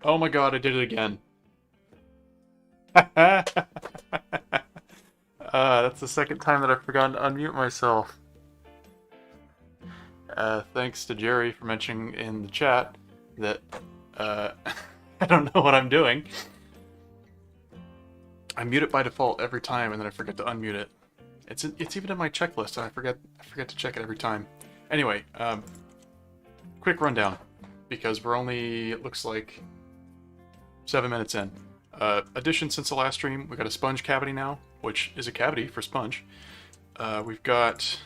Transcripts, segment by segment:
Oh my god, I did it again. That's the second time that I've forgotten to unmute myself. Thanks to Jerry for mentioning in the chat that uh, I don't know what I'm doing. I mute it by default every time, and then I forget to unmute it. It's even in my checklist, and I forget to check it every time. Anyway, quick rundown, because we're only, it looks like, 7 minutes in. Addition since the last stream, we got a sponge cavity now, which is a cavity for sponge. We've got,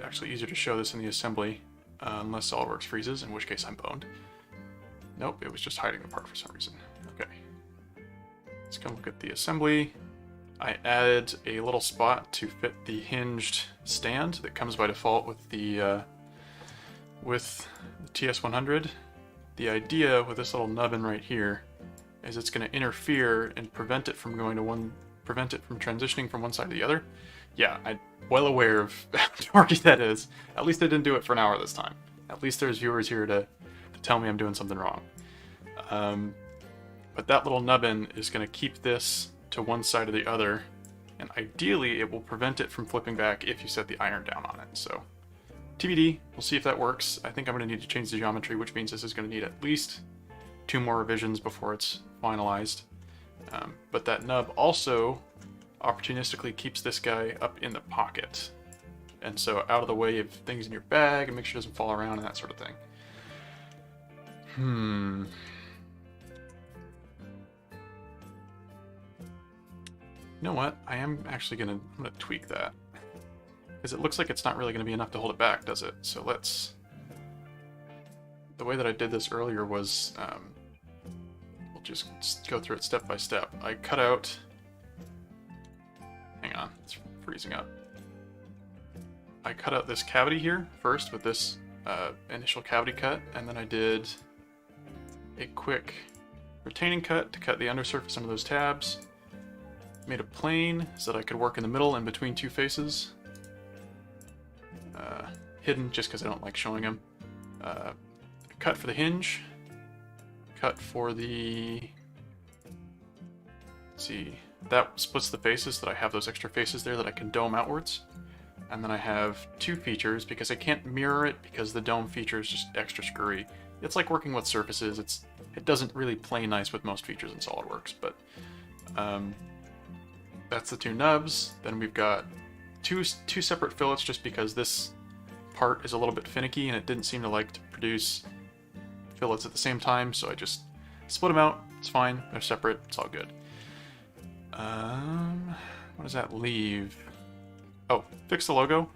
actually easier to show this in the assembly, unless SolidWorks freezes, in which case I'm boned. Nope, it was just hiding the part for some reason. Okay. Let's come look at the assembly. I added a little spot to fit the hinged stand that comes by default with the TS100. The idea with this little nubbin right here is it's going to interfere and prevent it from transitioning from one side to the other. Yeah, I'm well aware of how dorky that is. At least I didn't do it for an hour this time. At least there's viewers here to tell me I'm doing something wrong. But that little nubbin is going to keep this to one side or the other, and ideally it will prevent it from flipping back if you set the iron down on it. So TBD, we'll see if that works. I think I'm going to need to change the geometry, which means this is going to need at least 2 more revisions before it's finalized. But that nub also opportunistically keeps this guy up in the pocket, and so out of the way of things in your bag and make sure it doesn't fall around and that sort of thing. You know what? I'm actually gonna tweak that, because it looks like it's not really gonna be enough to hold it back, does it? So let's. The way that I did this earlier was, we'll just go through it step by step. I cut out. Hang on, it's freezing up. I cut out this cavity here first with this initial cavity cut, and then I did a quick retaining cut to cut the undersurface under those tabs. Made a plane so that I could work in the middle and between 2 faces. Hidden just because I don't like showing them. Cut for the hinge. Cut for the... Let's see. That splits the faces so that I have those extra faces there that I can dome outwards. And then I have 2 features because I can't mirror it because the dome feature is just extra screwy. It's like working with surfaces. It doesn't really play nice with most features in SolidWorks, but that's the 2 nubs. Then we've got two separate fillets just because this part is a little bit finicky and it didn't seem to like to produce fillets at the same time, so I just split them out. It's fine. They're separate. It's all good. What does that leave? Oh, fix the logo.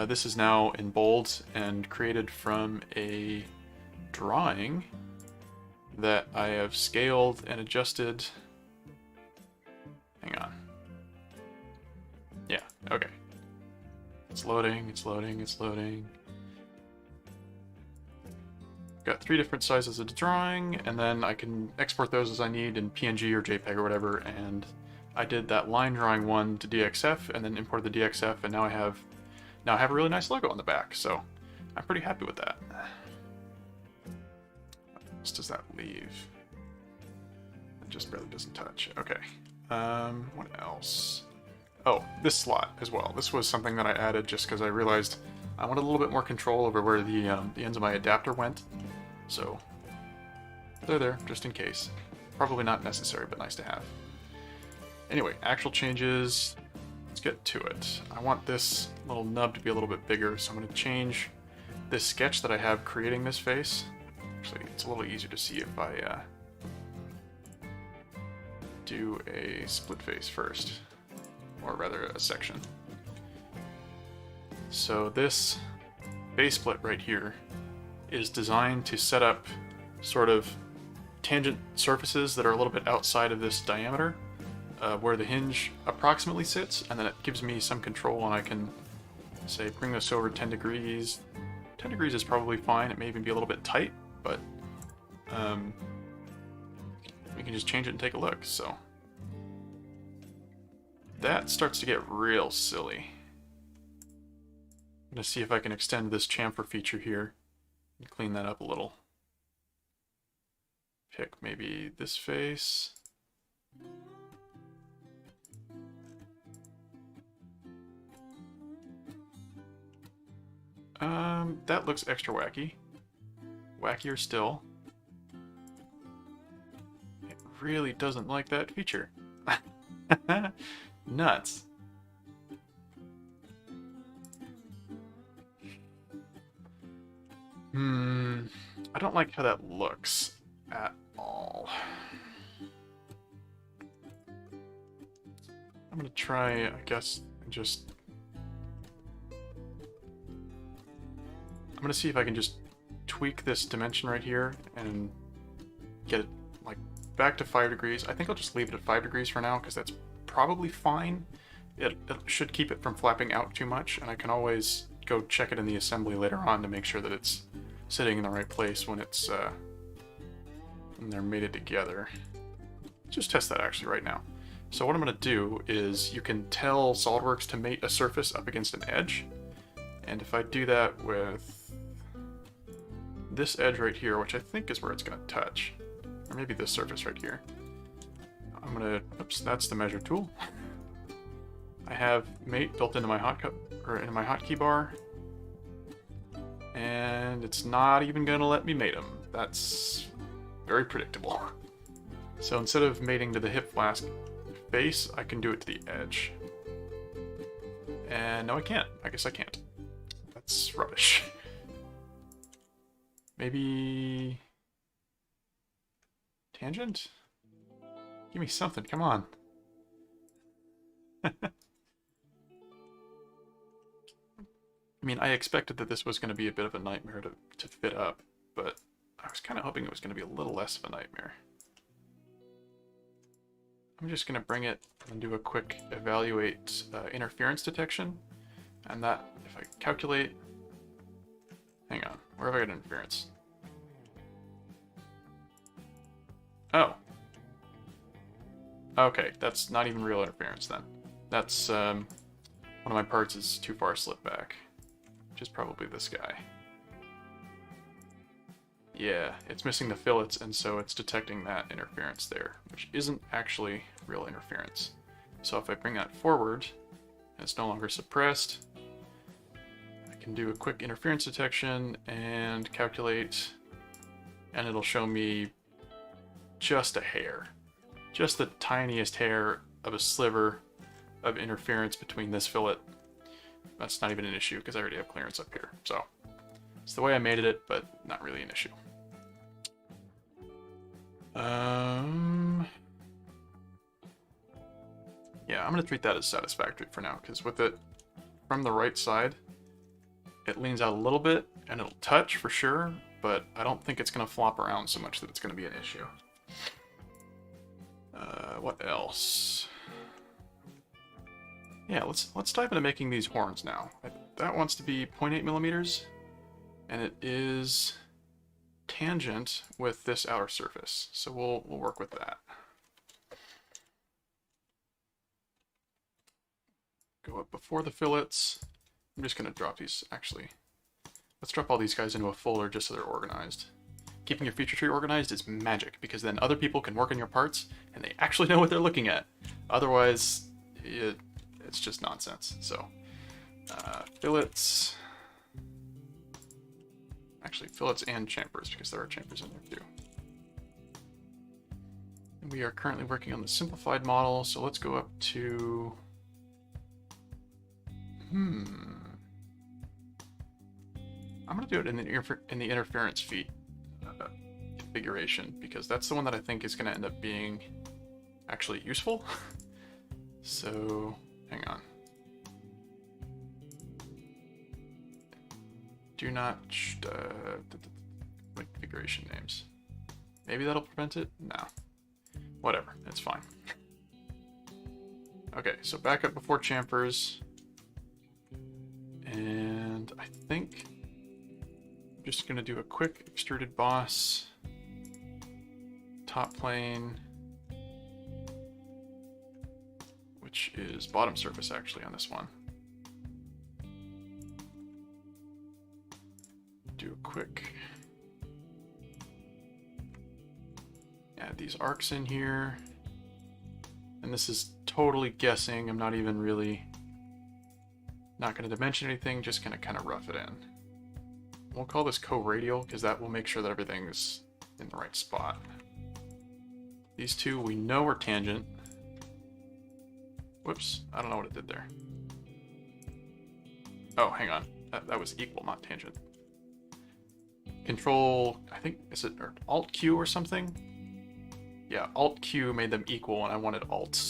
This is now in bold and created from a drawing that I have scaled and adjusted. Hang on. Yeah, okay. It's loading, it's loading, it's loading. Got 3 different sizes of the drawing, and then I can export those as I need in PNG or JPEG or whatever, and I did that line drawing one to DXF, and then imported the DXF, and now I have a really nice logo on the back, so I'm pretty happy with that. What else does that leave? It just barely doesn't touch. Okay. What else? Oh, this slot as well. This was something that I added just because I realized I wanted a little bit more control over where the ends of my adapter went. So they're there just in case. Probably not necessary, but nice to have. Anyway, actual changes. Let's get to it. I want this little nub to be a little bit bigger, so I'm going to change this sketch that I have creating this face. Actually, it's a little easier to see if I do a split face first. Or rather, a section. So this base split right here is designed to set up sort of tangent surfaces that are a little bit outside of this diameter, where the hinge approximately sits, and then it gives me some control, and I can say bring this over 10 degrees. 10 degrees is probably fine. It may even be a little bit tight, but we can just change it and take a look. So that starts to get real silly. I'm going to see if I can extend this chamfer feature here and clean that up a little. pick maybe this face. That looks extra wacky. Wackier still. It really doesn't like that feature. Nuts. I don't like how that looks at all. I'm gonna try, I guess, and just... I'm gonna see if I can just tweak this dimension right here and get it, like, back to 5 degrees. I think I'll just leave it at 5 degrees for now, because that's probably fine. It should keep it from flapping out too much, and I can always go check it in the assembly later on to make sure that it's sitting in the right place when it's when they're mated together. Just test that actually right now. So what I'm going to do is, you can tell SOLIDWORKS to mate a surface up against an edge, and if I do that with this edge right here, which I think is where it's going to touch, or maybe this surface right here, I'm going to, oops, that's the measure tool. I have mate built into my hotkey bar, and it's not even going to let me mate them. That's very predictable. So instead of mating to the hip flask base, I can do it to the edge. And no, I can't. I guess I can't. That's rubbish. Maybe... tangent? Give me something, come on. I mean, I expected that this was going to be a bit of a nightmare to fit up, but I was kind of hoping it was going to be a little less of a nightmare. I'm just going to bring it and do a quick evaluate interference detection, and that, if I calculate... Hang on, where have I got interference? Oh. Okay, that's not even real interference then. That's, one of my parts is too far slipped back. Which is probably this guy. Yeah, it's missing the fillets, and so it's detecting that interference there, which isn't actually real interference. So if I bring that forward, and it's no longer suppressed, I can do a quick interference detection and calculate, and it'll show me just a hair. Just the tiniest hair of a sliver of interference between this fillet. That's not even an issue because I already have clearance up here. So it's the way I made it, but not really an issue. Yeah, I'm going to treat that as satisfactory for now, because with it from the right side, it leans out a little bit, and it'll touch for sure, but I don't think it's going to flop around so much that it's going to be an issue. What else? Yeah, let's dive into making these horns now. That wants to be 0.8 millimeters, and it is tangent with this outer surface, so we'll work with that. Go up before the fillets. I'm just going to drop these, actually. Let's drop all these guys into a folder just so they're organized. Keeping your feature tree organized is magic, because then other people can work on your parts, and they actually know what they're looking at. Otherwise, it's just nonsense. So, fillets. Actually, fillets and chamfers, because there are chamfers in there too. And we are currently working on the simplified model, so let's go up to... I'm going to do it in the interference feed configuration, because that's the one that I think is going to end up being actually useful. So, hang on. Do not configuration names. Maybe that'll prevent it? No. Whatever, it's fine. Okay, so back up before chamfers. And I think I'm just going to do a quick extruded boss, top plane, which is bottom surface actually on this one. Do a quick Add these arcs in here. And this is totally guessing. I'm not even really... Not going to dimension anything, just going to kind of rough it in. We'll call this co-radial, because that will make sure that everything's in the right spot. These two we know are tangent. Whoops, I don't know what it did there. Oh, hang on. That was equal, not tangent. Control, I think, is it or Alt Q or something? Yeah, Alt Q made them equal, and I wanted Alt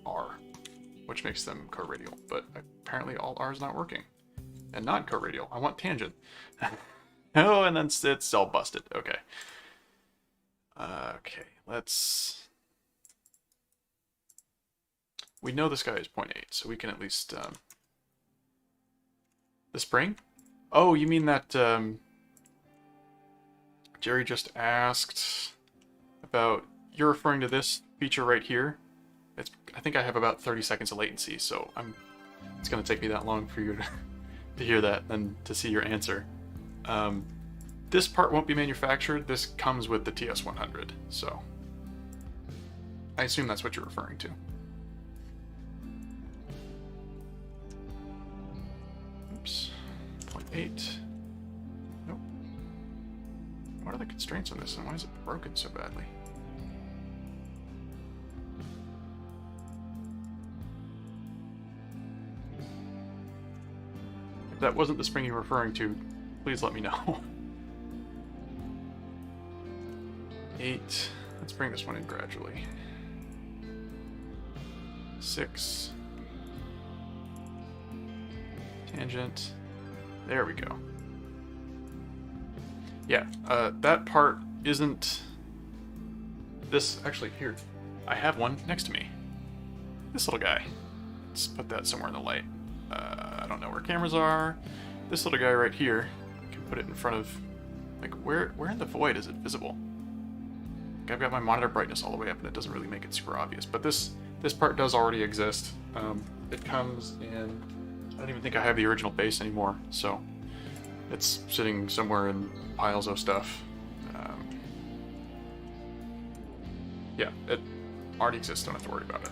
R, which makes them co-radial. But apparently Alt R is not working. And not co-radial. I want tangent. Oh, and then it's all busted. Okay. Okay, let's... We know this guy is 0.8, so we can at least... The spring? Oh, you mean that Jerry just asked about... You're referring to this feature right here? I think I have about 30 seconds of latency, so it's going to take me that long for you to hear that and to see your answer. This part won't be manufactured. This comes with the TS100, so I assume that's what you're referring to. Oops. 0.8. Nope. What are the constraints on this, and why is it broken so badly? If that wasn't the spring you're referring to, please let me know. 8. Let's bring this one in gradually. 6. Tangent. There we go. Yeah, that part isn't... This, actually, here. I have one next to me. This little guy. Let's put that somewhere in the light. I don't know where cameras are. This little guy right here, I can put it in front of... Like, where in the void is it visible? Like, I've got my monitor brightness all the way up and it doesn't really make it super obvious. But this part does already exist. It comes in... I don't even think I have the original base anymore, so... It's sitting somewhere in piles of stuff. Yeah, it already exists, don't have to worry about it.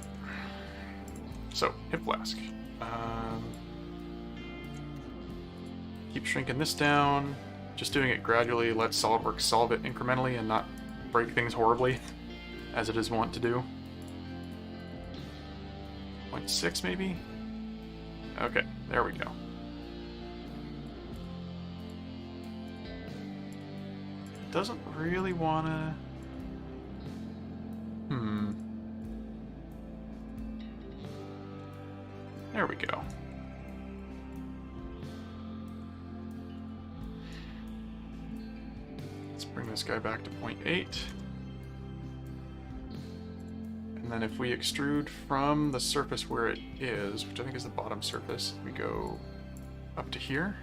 So, hip Flask. Keep shrinking this down, just doing it gradually, let SolidWorks solve it incrementally and not break things horribly, as it is wont to do. 0.6 maybe? Okay, there we go. Doesn't really wanna... There we go. Let's bring this guy back to 0.8. And then if we extrude from the surface where it is, which I think is the bottom surface, we go up to here.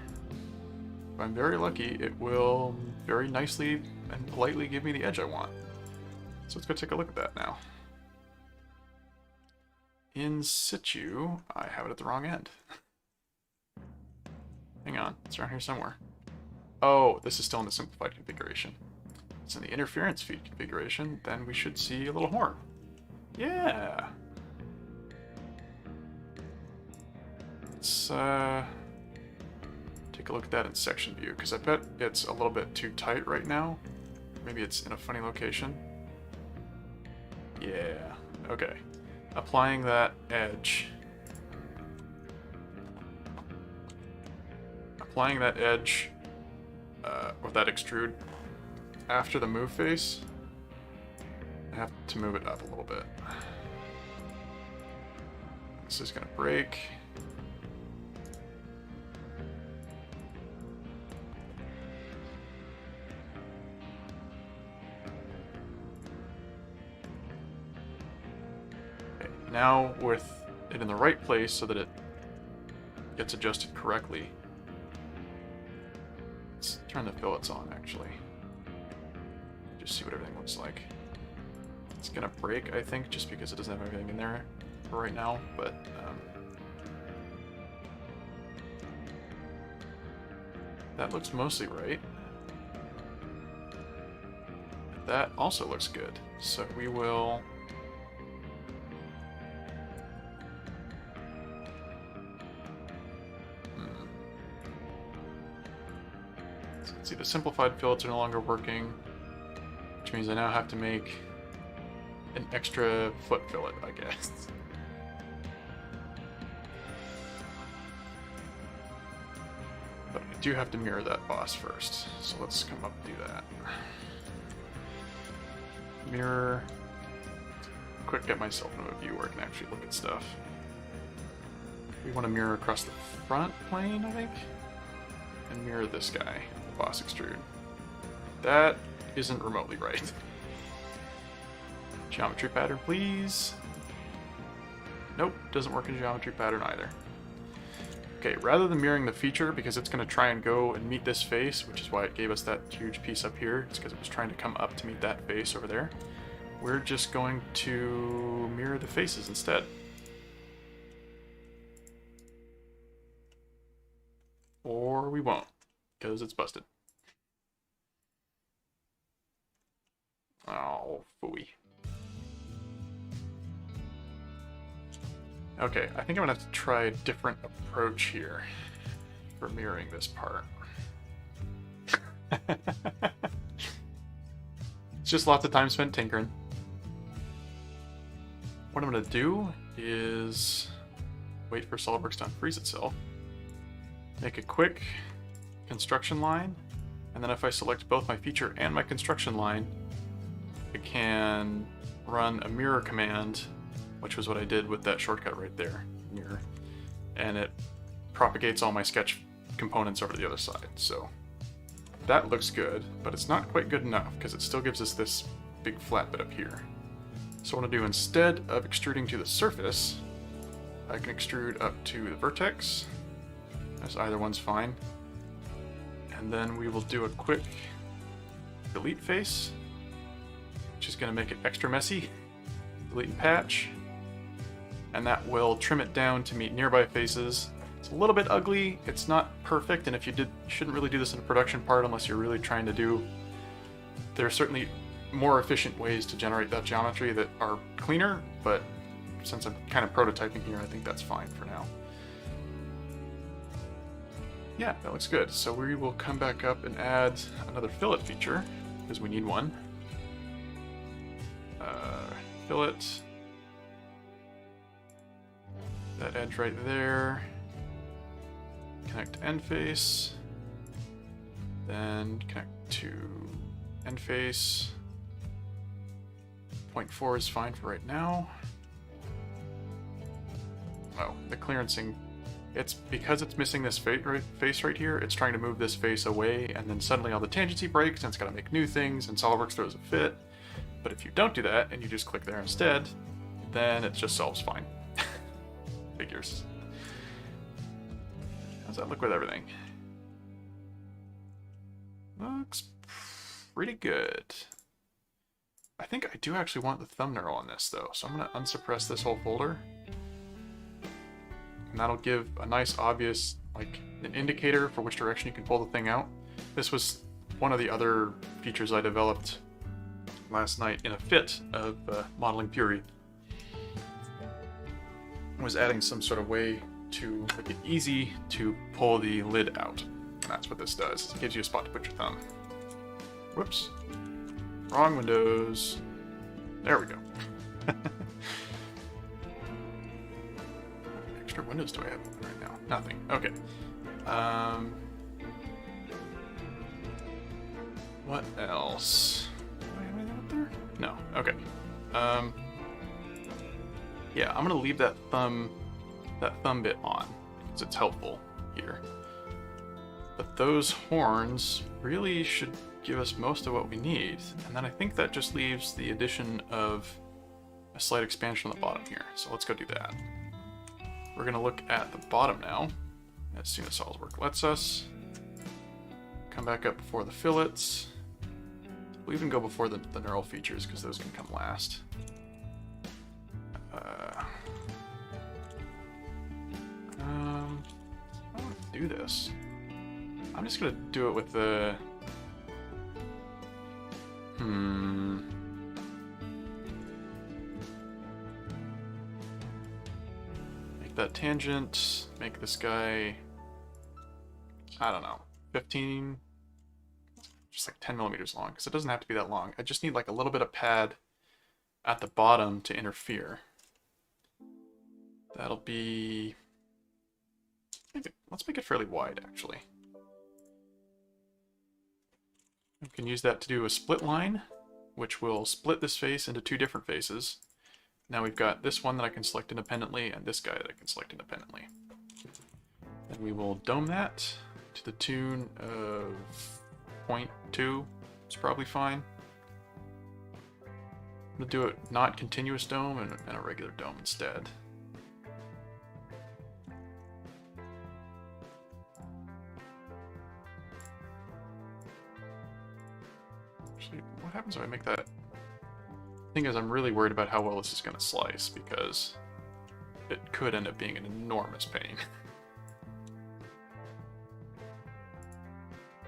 If I'm very lucky, it will very nicely and politely give me the edge I want. So let's go take a look at that now. In situ, I have it at the wrong end. Hang on, it's around here somewhere. Oh, this is still in the simplified configuration. It's in the interference feed configuration, then we should see a little horn. Yeah! Let's take a look at that in section view, because I bet it's a little bit too tight right now. Maybe it's in a funny location. Yeah, okay. Applying that edge. Applying that edge with that extrude after the move face. I have to move it up a little bit. This is gonna break. Now with it in the right place so that it gets adjusted correctly. Let's turn the fillets on actually. Just see what everything looks like. It's gonna break, I think, just because it doesn't have everything in there for right now, but that looks mostly right. that also looks good. So we will... So let's see, the simplified fillets are no longer working, which means I now have to make an extra foot fillet, I guess. But I do have to mirror that boss first, so let's come up and do that. Mirror. Quick, get myself into a view where I can actually look at stuff. We want to mirror across the front plane, I think, and mirror this guy, the boss extrude. That isn't remotely right. Geometry pattern, please. Nope, doesn't work in geometry pattern either. Okay, rather than mirroring the feature, because it's going to try and go and meet this face, which is why it gave us that huge piece up here, it's because it was trying to come up to meet that face over there, we're just going to mirror the faces instead. Or we won't, because it's busted. Oh, phooey. Okay, I think I'm gonna have to try a different approach here for mirroring this part. It's just lots of time spent tinkering. What I'm gonna do is wait for SolidWorks to unfreeze itself, make a quick construction line, and then if I select both my feature and my construction line, I can run a mirror command, which was what I did with that shortcut right there, mirror, and it propagates all my sketch components over to the other side. So that looks good, but it's not quite good enough because it still gives us this big flat bit up here. So what I'm gonna do, instead of extruding to the surface, I can extrude up to the vertex, as either one's fine, and then we will do a quick delete face, which is gonna make it extra messy. Delete and patch, and that will trim it down to meet nearby faces. It's a little bit ugly, it's not perfect, and if you shouldn't really do this in a production part unless you're really trying to do... There are certainly more efficient ways to generate that geometry that are cleaner, but since I'm kind of prototyping here, I think that's fine for now. Yeah, that looks good. So we will come back up and add another fillet feature, because we need one. Fillet. That edge right there. Connect to end face. Then connect to end face. 0.4 is fine for right now. Oh, the clearancing. It's because it's missing this face right here, it's trying to move this face away, and then suddenly all the tangency breaks, and it's got to make new things, and SolidWorks throws a fit. But if you don't do that, and you just click there instead, then it just solves fine. Figures. How's that look with everything? Looks pretty good. I think I do actually want the thumbnail on this, though, so I'm going to unsuppress this whole folder. And that'll give a nice, obvious, like, an indicator for which direction you can pull the thing out. This was one of the other features I developed last night in a fit of modeling Fury. Was adding some sort of way to make it easy to pull the lid out. And that's what this does. It gives you a spot to put your thumb. Whoops. Wrong windows. There we go. Extra windows do I have open right now? Nothing. Okay. What else? Do I have anything up there? No. Okay. Yeah, I'm gonna leave that thumb bit on because it's helpful here. But those horns really should give us most of what we need, and then I think that just leaves the addition of a slight expansion on the bottom here. So let's go do that. We're gonna look at the bottom now, as soon as SolidWorks lets us. Come back up before the fillets. We'll even go before the neural features because those can come last. I want to do this. I'm just gonna do it with the... Make that tangent, make this guy, I don't know, 15, just like 10 millimeters long, because it doesn't have to be that long. I just need like a little bit of pad at the bottom to interfere. That'll be, let's make it fairly wide, actually. We can use that to do a split line, which will split this face into two different faces. Now we've got this one that I can select independently, and this guy that I can select independently. Then we will dome that to the tune of 0.2. It's probably fine. I'm going to do it not continuous dome and a regular dome instead. Actually, what happens if I make that? Thing is, I'm really worried about how well this is going to slice, because it could end up being an enormous pain.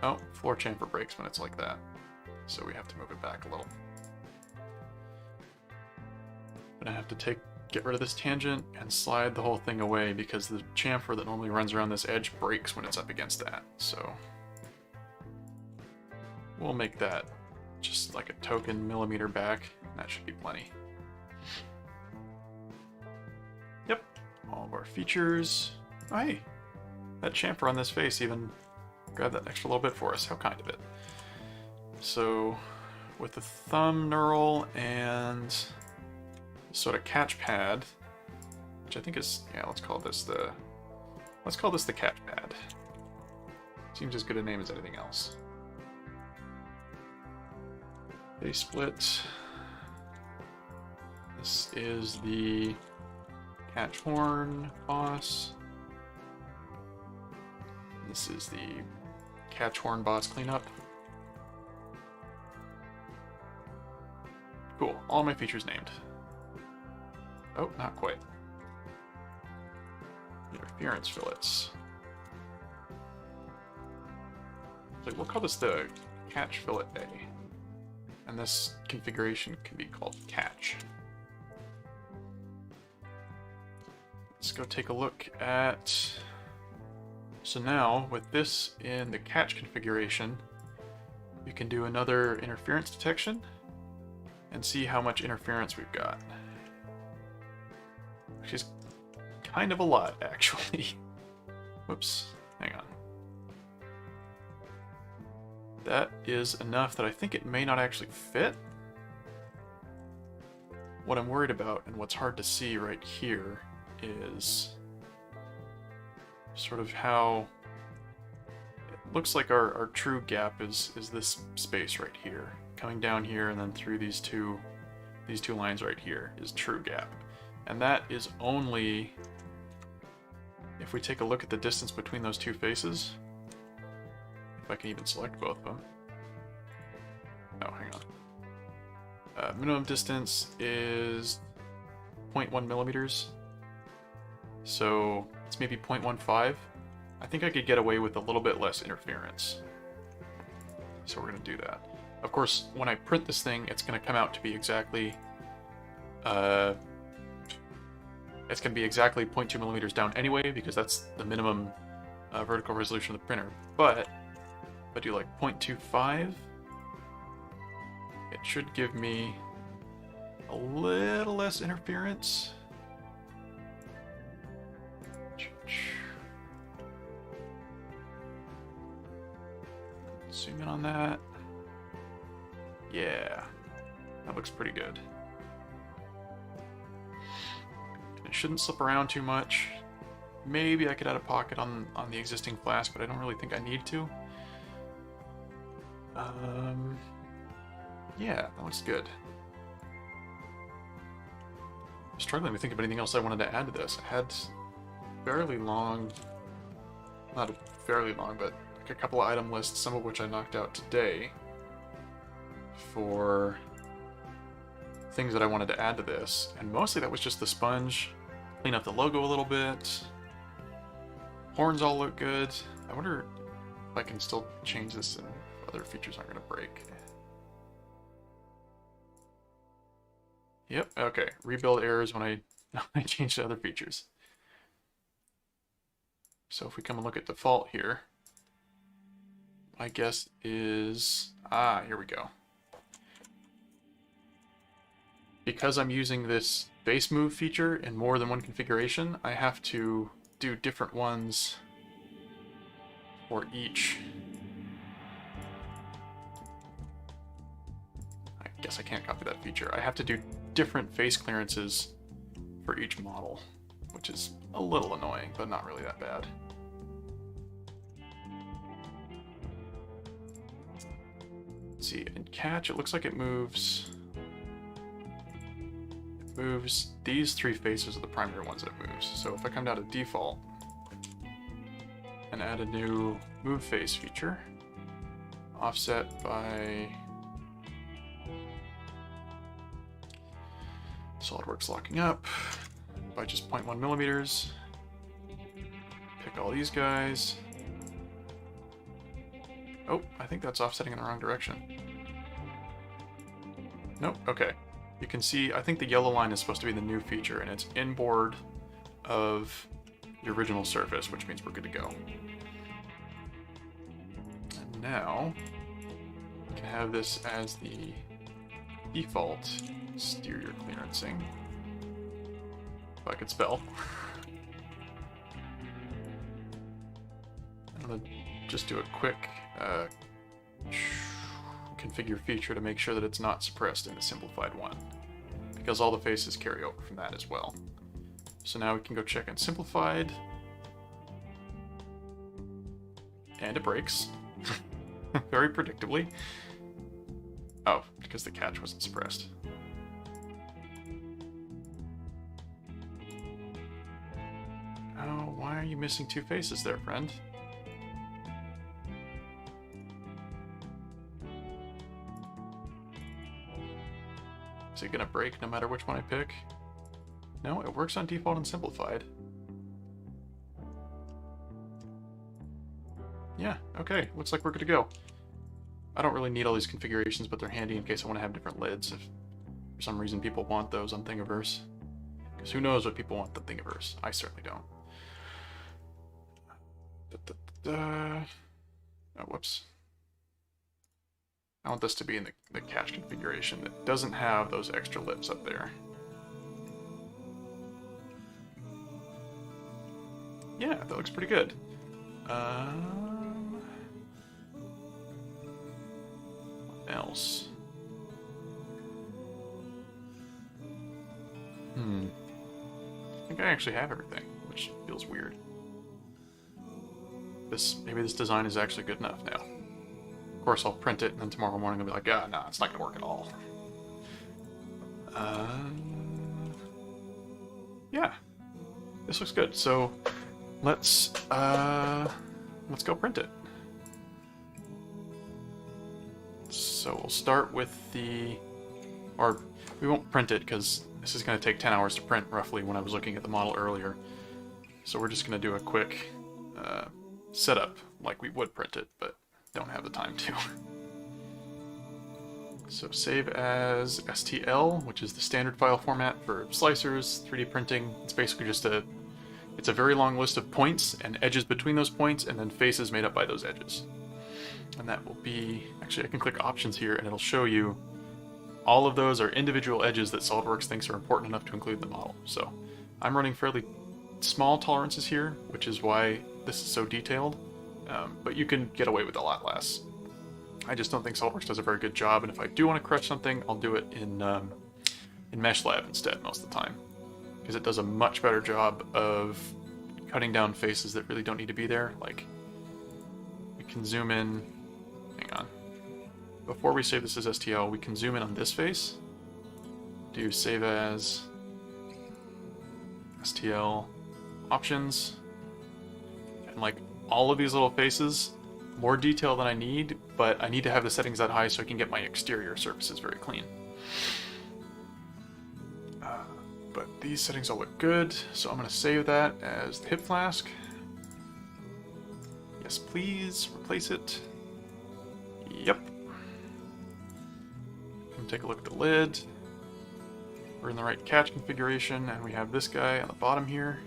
Oh, floor chamfer breaks when it's like that, so we have to move it back a little. But I have to get rid of this tangent and slide the whole thing away, because the chamfer that normally runs around this edge breaks when it's up against that. So we'll make that just like a token millimeter back. That should be plenty. Yep, all of our features. Oh, hey, that chamfer on this face even grabbed that extra little bit for us. How kind of it. So, with the thumb knurl and sort of catch pad, which I think is, yeah, let's call this the catch pad. Seems as good a name as anything else. They split. This is the catch horn boss. This is the catch horn boss cleanup. Cool, all my features named. Oh, not quite. Interference fillets. So we'll call this the catch fillet A. And this configuration can be called catch. Let's go take a look at... So now, with this in the catch configuration, you can do another interference detection and see how much interference we've got. Which is kind of a lot, actually. Whoops, hang on. That is enough that I think it may not actually fit. What I'm worried about, and what's hard to see right here, is sort of how it looks like our true gap is this space right here. Coming down here and then through these two lines right here is true gap. And that is only if we take a look at the distance between those two faces. If I can even select both of them. Oh, hang on. Minimum distance is 0.1 millimeters. So it's maybe 0.15. I think I could get away with a little bit less interference. So we're going to do that. Of course, when I print this thing, it's going to come out to be exactly... it's going to be exactly 0.2 millimeters down anyway, because that's the minimum vertical resolution of the printer. But if I do like 0.25, it should give me a little less interference. Zoom in on that. Yeah, that looks pretty good. And it shouldn't slip around too much. Maybe I could add a pocket on the existing Flask, but I don't really think I need to. Yeah, that looks good. I'm struggling to think of anything else I wanted to add to this. I had fairly long, not fairly long, but like a couple of item lists, some of which I knocked out today for things that I wanted to add to this, and mostly that was just the sponge, clean up the logo a little bit. Horns all look good. I wonder if I can still change this and other features aren't going to break. Yep, okay. Rebuild errors when I, I change the other features. So if we come and look at default here, my guess is... here we go. Because I'm using this base move feature in more than one configuration, I have to do different ones for each. I guess I can't copy that feature. I have to do different face clearances for each model, which is a little annoying, but not really that bad. Let's see, in catch, it looks like it moves these three faces are the primary ones that it moves. So if I come down to default and add a new move face feature, offset by SolidWorks locking up by just 0.1 millimeters, pick all these guys. Oh, I think that's offsetting in the wrong direction. Nope, okay. You can see, I think the yellow line is supposed to be the new feature, and it's inboard of the original surface, which means we're good to go. And now, we can have this as the default exterior clearancing. If I could spell. I'm going to just do a quick configure feature to make sure that it's not suppressed in the simplified one, because all the faces carry over from that as well. So now we can go check in simplified, and it breaks very predictably. Oh, because the catch wasn't suppressed. Oh, why are you missing two faces there, friend? Is it gonna break no matter which one I pick? No, it works on default and simplified. Yeah, okay, looks like we're good to go. I don't really need all these configurations, but they're handy in case I want to have different lids if for some reason people want those on Thingiverse. Because who knows what people want on Thingiverse? I certainly don't. Oh, whoops. I want this to be in the catch configuration that doesn't have those extra lips up there. Yeah, that looks pretty good. What else? I think I actually have everything, which feels weird. Maybe this design is actually good enough now. Of course, I'll print it, and then tomorrow morning I'll be like, ah, no, it's not gonna work at all. Yeah, this looks good. So let's go print it. So we'll start with or we won't print it because this is going to take 10 hours to print roughly when I was looking at the model earlier. So we're just going to do a quick setup like we would print it, but don't have the time to. So save as STL, which is the standard file format for slicers, 3D printing. It's basically just it's a very long list of points and edges between those points, and then faces made up by those edges. And that will be, actually I can click options here and it'll show you all of those are individual edges that SOLIDWORKS thinks are important enough to include in the model. So I'm running fairly small tolerances here, which is why this is so detailed, but you can get away with a lot less. I just don't think SOLIDWORKS does a very good job, and if I do want to crush something, I'll do it in MeshLab instead most of the time, because it does a much better job of cutting down faces that really don't need to be there. Like, we can zoom in, hang on, before we save this as STL, we can zoom in on this face, do save as STL options, and like all of these little faces, more detail than I need, but I need to have the settings that high so I can get my exterior surfaces very clean. But these settings all look good, so I'm going to save that as the hip flask. Yes, please, replace it. Yep. Take a look at the lid. We're in the right catch configuration, and we have this guy on the bottom here.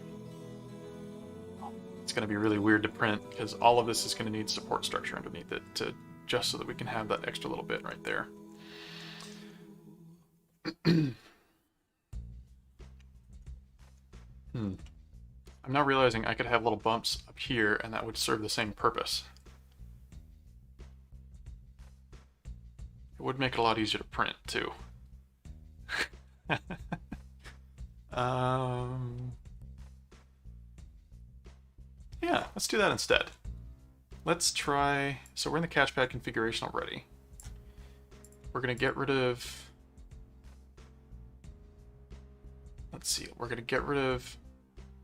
It's going to be really weird to print because all of this is going to need support structure underneath it just so that we can have that extra little bit right there. I'm now realizing I could have little bumps up here and that would serve the same purpose. It would make it a lot easier to print too. Yeah, let's do that instead. Let's try, so we're in the catchpad configuration already. We're gonna get rid of, let's see, we're gonna get rid of,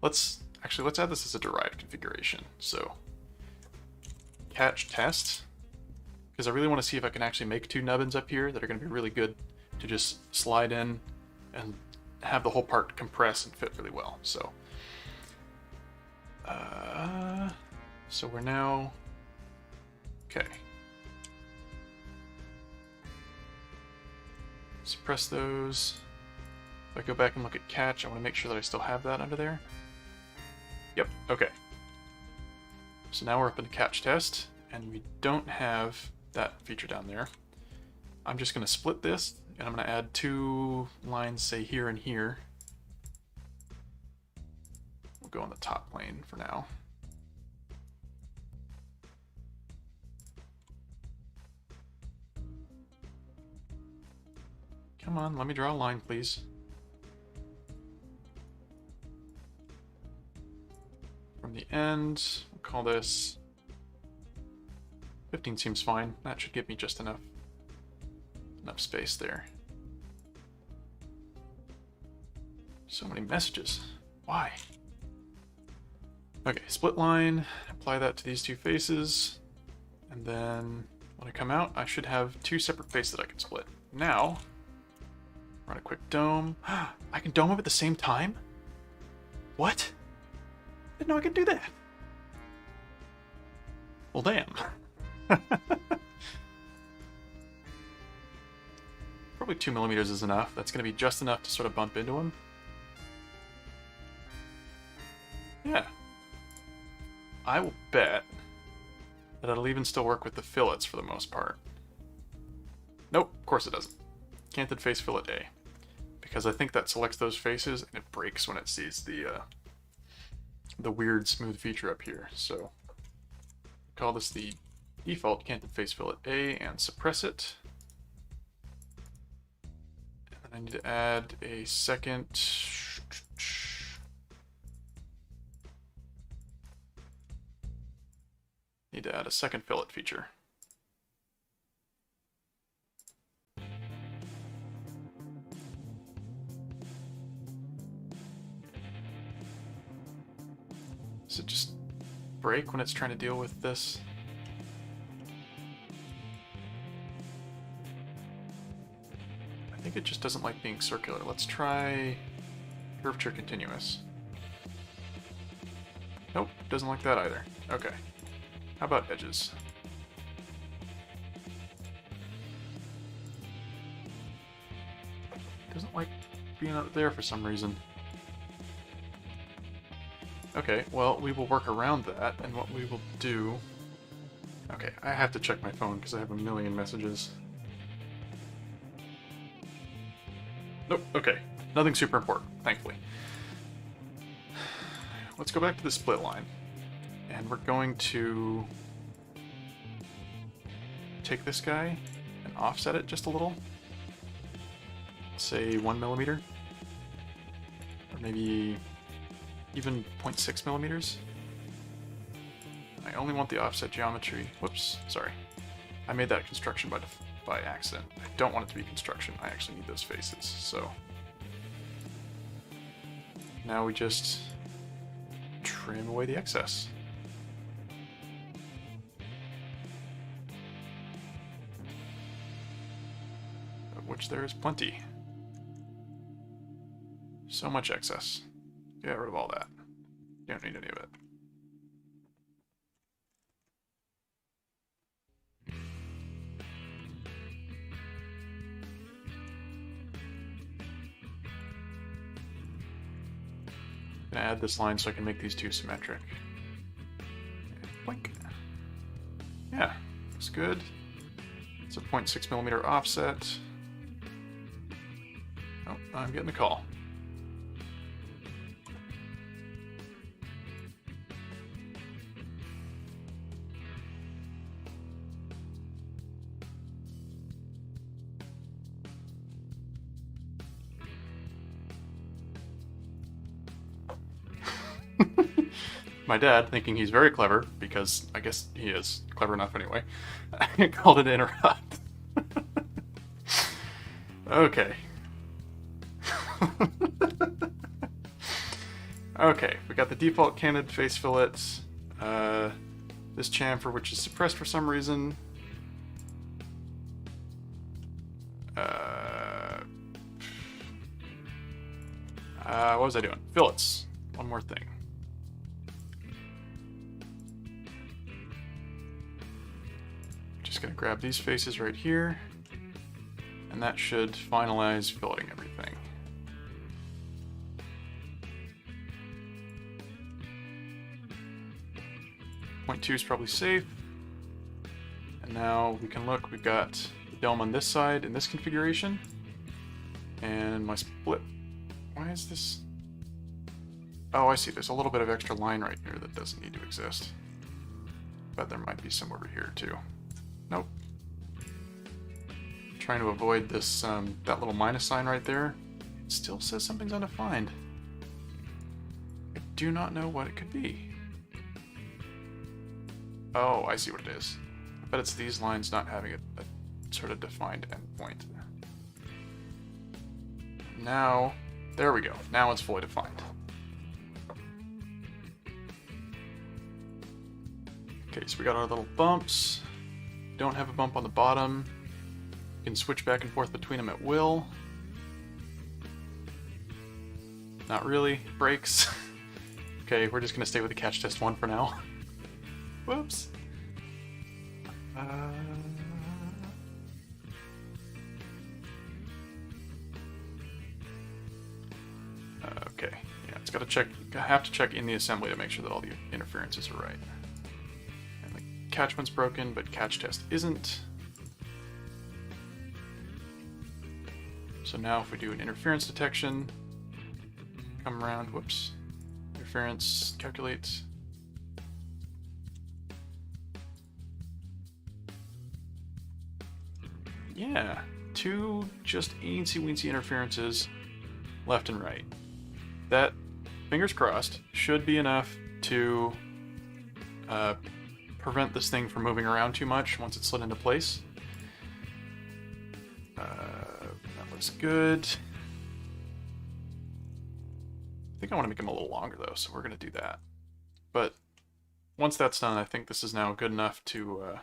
let's add this as a derived configuration. So catch test, because I really want to see if I can actually make two nubbins up here that are going to be really good to just slide in and have the whole part compress and fit really well. So, so we're now, okay. Suppress those. If I go back and look at catch, I want to make sure that I still have that under there. Yep, okay. So now we're up in the catch test, and we don't have that feature down there. I'm just going to split this, and I'm going to add two lines, say here and here. We'll go on the top plane for now. Come on, let me draw a line, please. From the end, we'll call this 15 seems fine. That should give me just enough space there. So many messages. Why? Okay, split line, apply that to these two faces, and then when I come out, I should have two separate faces that I can split. Now, run a quick dome. I can dome them at the same time? What? Didn't know I could do that. Well, damn. Probably 2 millimeters is enough. That's going to be just enough to sort of bump into him. Yeah. I will bet that it'll even still work with the fillets for the most part. Nope, of course it doesn't. Canted face fillet A. Because I think that selects those faces and it breaks when it sees the weird smooth feature up here. So call this the default canted face fillet A and suppress it. And then I need to add a second. Need to add a second fillet feature. Does it just break when it's trying to deal with this? I think it just doesn't like being circular. Let's try curvature continuous. Nope, doesn't like that either. Okay. How about edges? Doesn't like being up there for some reason. Okay, well, we will work around that, and what we will do... Okay, I have to check my phone because I have a million messages. Nope, okay. Nothing super important, thankfully. Let's go back to the split line. And we're going to take this guy and offset it just a little. Say 1 millimeter. Or maybe even 0.6 millimeters. I only want the offset geometry. Whoops, sorry. I made that construction by accident. I don't want it to be construction. I actually need those faces, so. Now we just trim away the excess. Of which there is plenty. So much excess. Get rid of all that. You don't need any of it. gonna add this line so I can make these two symmetric. Blink. Yeah, looks good. It's a 0.6mm offset. Oh, I'm getting a call. My dad, thinking he's very clever, because I guess he is clever enough anyway, called it interrupt. Okay. Okay, we got the default canted face fillets, this chamfer, which is suppressed for some reason. What was I doing? Fillets. One more thing. Just gonna grab these faces right here, and that should finalize filleting everything. Point 2 is probably safe. And now we can look, we've got the dome on this side in this configuration. And my split. Why is this? Oh, I see. There's a little bit of extra line right here that doesn't need to exist. But there might be some over here too. Nope. Trying to avoid this, that little minus sign right there. It still says something's undefined. I do not know what it could be. Oh, I see what it is. I bet it's these lines not having a sort of defined endpoint. Now, there we go. Now it's fully defined. Okay, so we got our little bumps. Don't have a bump on the bottom. You can switch back and forth between them at will. Not really. Brakes. Okay, we're just gonna stay with the catch test 1 for now. Whoops. Okay, yeah, it's gotta check. I have to check in the assembly to make sure that all the interferences are right. And the catch one's broken, but catch test isn't. So now if we do an interference detection, come around, whoops, interference, calculate. Yeah, 2 just eensy-weensy interferences left and right. That, fingers crossed, should be enough to prevent this thing from moving around too much once it's slid into place. That looks good. I think I want to make them a little longer though, so we're going to do that. But once that's done, I think this is now good enough to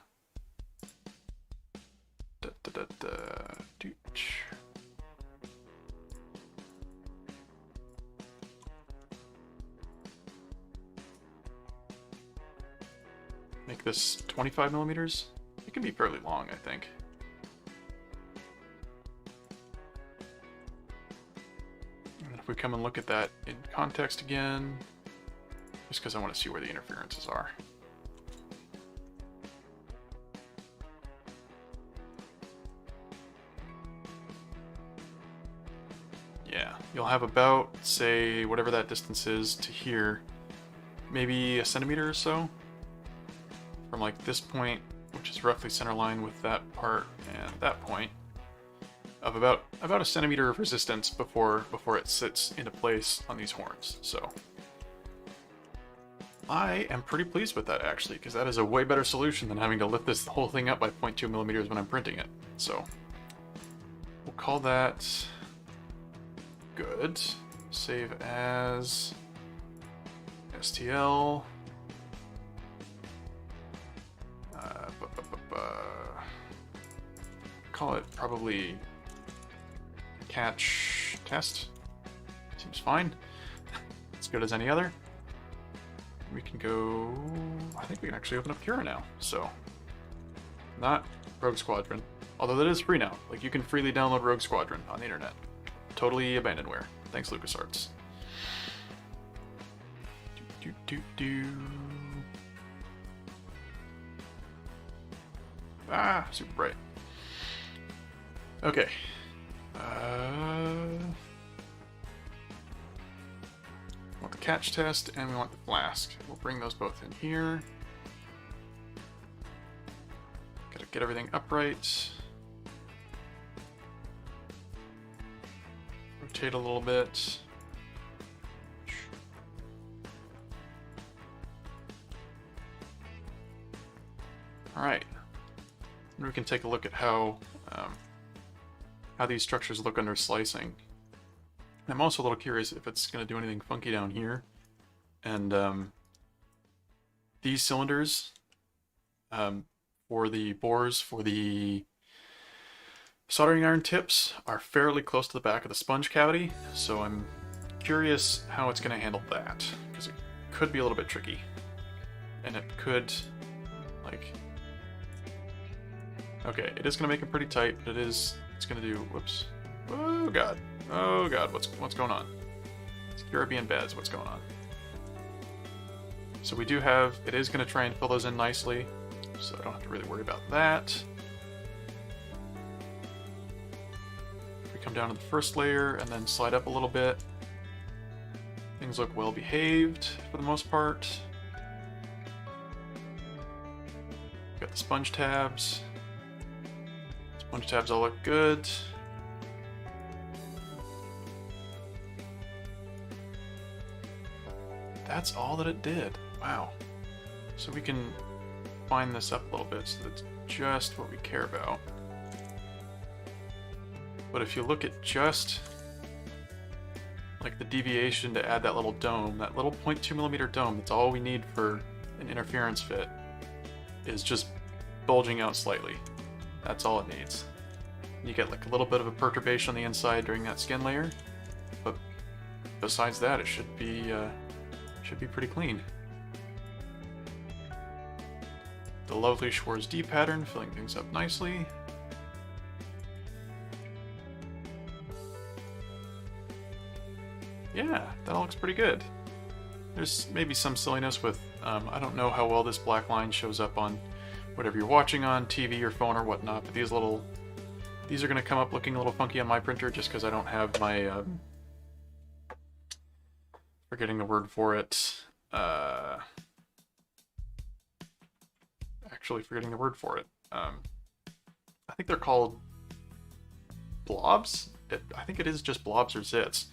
make this 25mm. It can be fairly long, I think. And if we come and look at that in context again, just because I want to see where the interferences are. Yeah, you'll have about, say, whatever that distance is to here, maybe a centimeter or so, from like this point, which is roughly center line with that part and that point, of about a centimeter of resistance before it sits into place on these horns. So I am pretty pleased with that actually, because that is a way better solution than having to lift this whole thing up by 0.2mm when I'm printing it. So we'll call that good. Save as STL. Call it probably catch test. Seems fine. As good as any other. We can go. I think we can actually open up Cura now. So, not Rogue Squadron, although that is free now. Like, you can freely download Rogue Squadron on the internet. Totally abandonware. Thanks, LucasArts. Do. Ah, super bright. Okay. We want the catch test and we want the flask. We'll bring those both in here. Gotta get everything upright. Rotate a little bit. Alright. And we can take a look at how these structures look under slicing. I'm also a little curious if it's going to do anything funky down here. And these cylinders for the bores for the soldering iron tips are fairly close to the back of the sponge cavity, so I'm curious how it's going to handle that, because it could be a little bit tricky. And it could, like... Okay, it is going to make it pretty tight, but it's going to do... Whoops. Oh god. Oh god, what's going on? It's European beds, what's going on? So we do have... It is going to try and fill those in nicely, so I don't have to really worry about that. If we come down to the first layer and then slide up a little bit, things look well behaved for the most part. Got the sponge tabs. Sponge tabs all look good. That's all that it did. Wow. So we can fine this up a little bit so that's just what we care about. But if you look at just like the deviation to add that little dome, that little 0.2mm dome, that's all we need for an interference fit, is just bulging out slightly. That's all it needs. You get like a little bit of a perturbation on the inside during that skin layer, but besides that, it should be pretty clean. The lovely Schwarz D pattern filling things up nicely. Yeah, that all looks pretty good. There's maybe some silliness with, I don't know how well this black line shows up on whatever you're watching on, TV or phone or whatnot, but these are going to come up looking a little funky on my printer just because I don't have my, forgetting the word for it, actually forgetting the word for it. I think they're called blobs? I think it is just blobs or zits.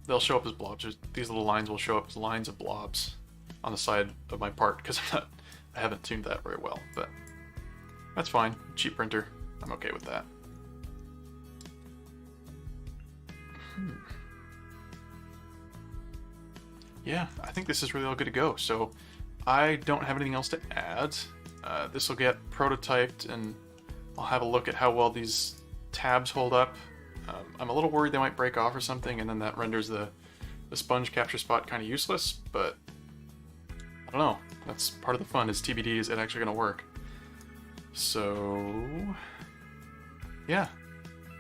They'll show up as blobs. These little lines will show up as lines of blobs on the side of my part because I haven't tuned that very well, but that's fine. Cheap printer. I'm okay with that. Yeah, I think this is really all good to go. So I don't have anything else to add. This will get prototyped and I'll have a look at how well these tabs hold up. I'm a little worried they might break off or something, and then that renders the sponge capture spot kind of useless, but I don't know. That's part of the fun, is TBD, is it actually going to work? So, yeah.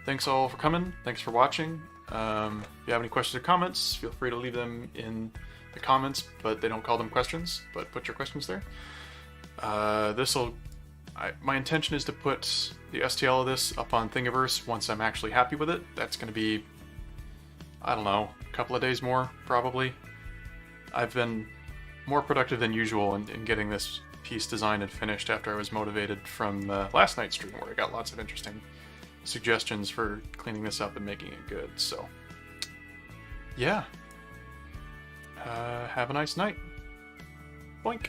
Thanks all for coming. Thanks for watching. If you have any questions or comments, feel free to leave them in the comments, but they don't call them questions, but put your questions there. My intention is to put the STL of this up on Thingiverse once I'm actually happy with it. That's going to be, I don't know, a couple of days more, probably. I've been more productive than usual in getting this piece designed and finished after I was motivated from last night's stream, where I got lots of interesting suggestions for cleaning this up and making it good. So, yeah. Have a nice night. Boink.